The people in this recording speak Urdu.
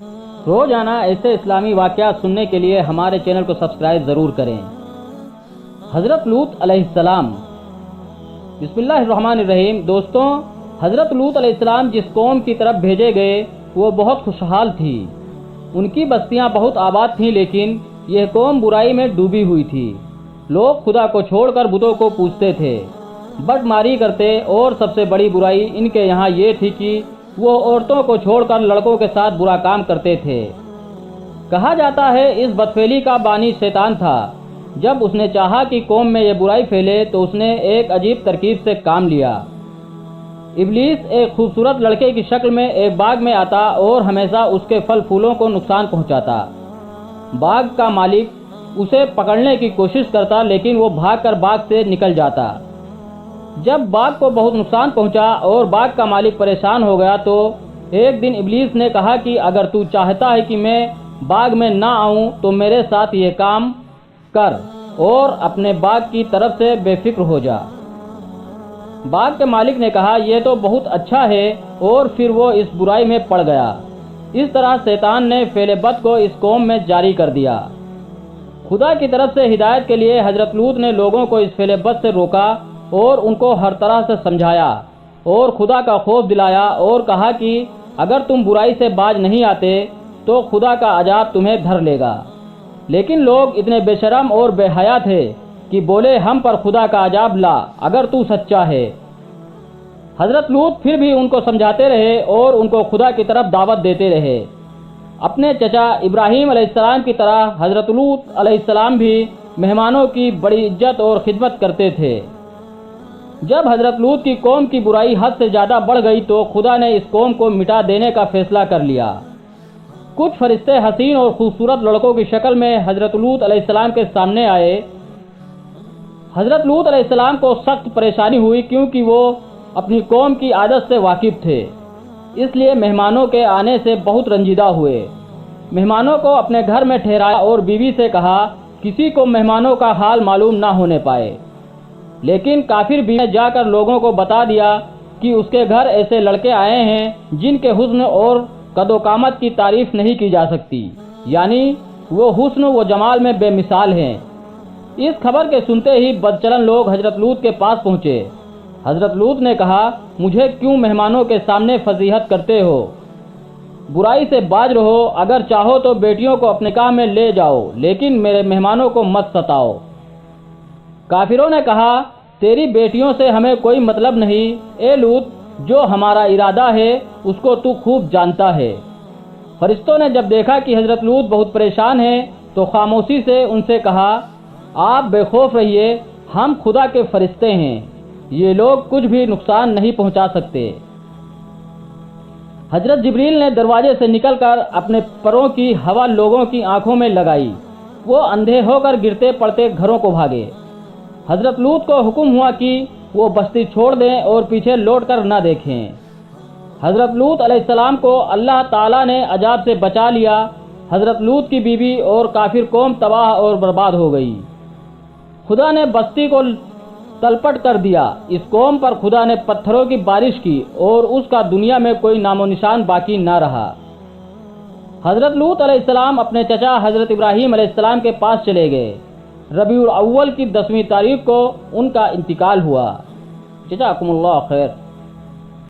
روزانہ ایسے اسلامی واقعات سننے کے لیے ہمارے چینل کو سبسکرائب ضرور کریں۔ حضرت لوط علیہ السلام۔ بسم اللہ الرحمن الرحیم۔ دوستوں، حضرت لوط علیہ السلام جس قوم کی طرف بھیجے گئے وہ بہت خوشحال تھی۔ ان کی بستیاں بہت آباد تھیں، لیکن یہ قوم برائی میں ڈوبی ہوئی تھی۔ لوگ خدا کو چھوڑ کر بتوں کو پوجتے تھے، بٹ ماری کرتے، اور سب سے بڑی برائی ان کے یہاں یہ تھی کہ وہ عورتوں کو چھوڑ کر لڑکوں کے ساتھ برا کام کرتے تھے۔ کہا جاتا ہے اس بدفعلی کا بانی شیطان تھا۔ جب اس نے چاہا کہ قوم میں یہ برائی پھیلے تو اس نے ایک عجیب ترکیب سے کام لیا۔ ابلیس ایک خوبصورت لڑکے کی شکل میں ایک باغ میں آتا اور ہمیشہ اس کے پھل پھولوں کو نقصان پہنچاتا۔ باغ کا مالک اسے پکڑنے کی کوشش کرتا، لیکن وہ بھاگ کر باغ سے نکل جاتا۔ جب باغ کو بہت نقصان پہنچا اور باغ کا مالک پریشان ہو گیا تو ایک دن ابلیس نے کہا کہ اگر تو چاہتا ہے کہ میں باغ میں نہ آؤں تو میرے ساتھ یہ کام کر اور اپنے باغ کی طرف سے بے فکر ہو جا۔ باغ کے مالک نے کہا یہ تو بہت اچھا ہے، اور پھر وہ اس برائی میں پڑ گیا۔ اس طرح شیطان نے فعل بد کو اس قوم میں جاری کر دیا۔ خدا کی طرف سے ہدایت کے لیے حضرت لوط نے لوگوں کو اس فعل بد سے روکا اور ان کو ہر طرح سے سمجھایا اور خدا کا خوف دلایا، اور کہا کہ اگر تم برائی سے باز نہیں آتے تو خدا کا عذاب تمہیں دھر لے گا۔ لیکن لوگ اتنے بے شرم اور بے حیا تھے کہ بولے ہم پر خدا کا عذاب لا اگر تو سچا ہے۔ حضرت لوط پھر بھی ان کو سمجھاتے رہے اور ان کو خدا کی طرف دعوت دیتے رہے۔ اپنے چچا ابراہیم علیہ السلام کی طرح حضرت لوط علیہ السلام بھی مہمانوں کی بڑی عزت اور خدمت کرتے تھے۔ جب حضرت لوط کی قوم کی برائی حد سے زیادہ بڑھ گئی تو خدا نے اس قوم کو مٹا دینے کا فیصلہ کر لیا۔ کچھ فرشتے حسین اور خوبصورت لڑکوں کی شکل میں حضرت لوط علیہ السلام کے سامنے آئے۔ حضرت لوط علیہ السلام کو سخت پریشانی ہوئی کیونکہ وہ اپنی قوم کی عادت سے واقف تھے، اس لیے مہمانوں کے آنے سے بہت رنجیدہ ہوئے۔ مہمانوں کو اپنے گھر میں ٹھہرایا اور بیوی سے کہا کسی کو مہمانوں کا حال معلوم نہ ہونے پائے۔ لیکن کافر بھی نے جا کر لوگوں کو بتا دیا کہ اس کے گھر ایسے لڑکے آئے ہیں جن کے حسن اور قد و قامت کی تعریف نہیں کی جا سکتی، یعنی وہ حسن و جمال میں بے مثال ہیں۔ اس خبر کے سنتے ہی بدچلن لوگ حضرت لوط کے پاس پہنچے۔ حضرت لوط نے کہا مجھے کیوں مہمانوں کے سامنے فضیحت کرتے ہو؟ برائی سے باز رہو، اگر چاہو تو بیٹیوں کو اپنے کام میں لے جاؤ، لیکن میرے مہمانوں کو مت ستاؤ۔ کافروں نے کہا تیری بیٹیوں سے ہمیں کوئی مطلب نہیں، اے لوط جو ہمارا ارادہ ہے اس کو تو خوب جانتا ہے۔ فرشتوں نے جب دیکھا کہ حضرت لوط بہت پریشان ہیں تو خاموشی سے ان سے کہا آپ بے خوف رہیے، ہم خدا کے فرشتے ہیں، یہ لوگ کچھ بھی نقصان نہیں پہنچا سکتے۔ حضرت جبریل نے دروازے سے نکل کر اپنے پروں کی ہوا لوگوں کی آنکھوں میں لگائی، وہ اندھے ہو کر گرتے پڑتے گھروں کو بھاگے۔ حضرت لوط کو حکم ہوا کہ وہ بستی چھوڑ دیں اور پیچھے لوٹ کر نہ دیکھیں۔ حضرت لوط علیہ السلام کو اللہ تعالیٰ نے عذاب سے بچا لیا۔ حضرت لوط کی بیوی اور کافر قوم تباہ اور برباد ہو گئی۔ خدا نے بستی کو تلپٹ کر دیا۔ اس قوم پر خدا نے پتھروں کی بارش کی اور اس کا دنیا میں کوئی نام و نشان باقی نہ رہا۔ حضرت لوط علیہ السلام اپنے چچا حضرت ابراہیم علیہ السلام کے پاس چلے گئے۔ ربیع الاول کی 10ویں تاریخ کو ان کا انتقال ہوا۔ جزاکم اللہ خیر۔